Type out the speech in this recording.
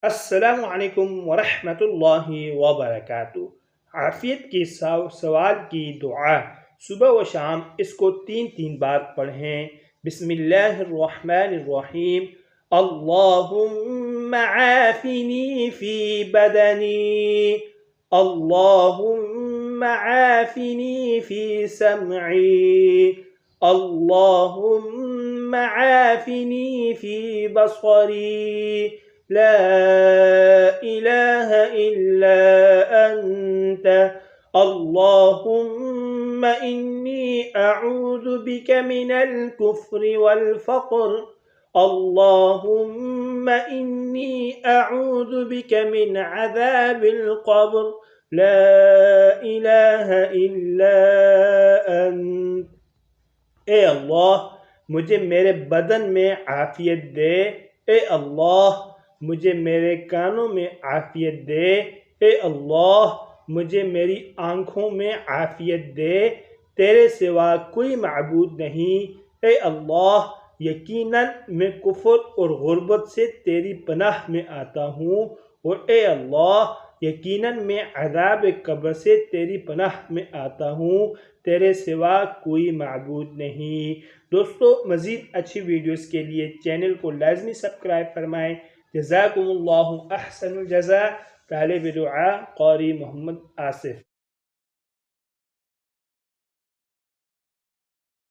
अस्सलामु अलैकुम वरहमतुल्लाहि वबरकातुहू। आफ़ियत के सवाल की दुआ सुबह व शाम इसको 3 बार पढ़ें। बिस्मिल्लाहिर्रहमानिर्रहीम। अल्लाहुम्मा आफ़िनी फ़ी बदनी, अल्लाहुम्मा आफ़िनी फ़ी समई, अल्लाहुम्मा आफ़िनी फ़ी बसरी, ला इलाहा इल्ला अंत, अल्लाहुम्मा इन्नी अऊज़ु बिका मिनल कुफ्रि वल फ़क़्र, अल्लाहुम्मा इन्नी अऊज़ु बिका मिन अज़ाबिल क़ब्र, ला इलाहा इल्ला अंत। ए अल्लाह, मुझे मेरे बदन में आफ़ियत दे। ए अल्लाह, मुझे मेरे कानों में आफ़ियत दे। ए अल्लाह, मुझे मेरी आँखों में आफ़ियत दे। तेरे सिवा कोई माबूद नहीं। ए अल्लाह, यकीनन मैं कुफ़्र और गुर्बत से तेरी पनाह में आता हूँ, और ए अल्लाह, यकीनन मैं अज़ाब कब्र से तेरी पनाह में आता हूँ। तेरे सिवा कोई माबूद नहीं। दोस्तों, मज़ीद अच्छी वीडियोस के लिए चैनल को लाजमी सब्सक्राइब फरमाएँ। जज़ाकुमुल्लाहु अहसनुल जज़ा। तालिब दुआ क़ारी मोहम्मद आसिफ।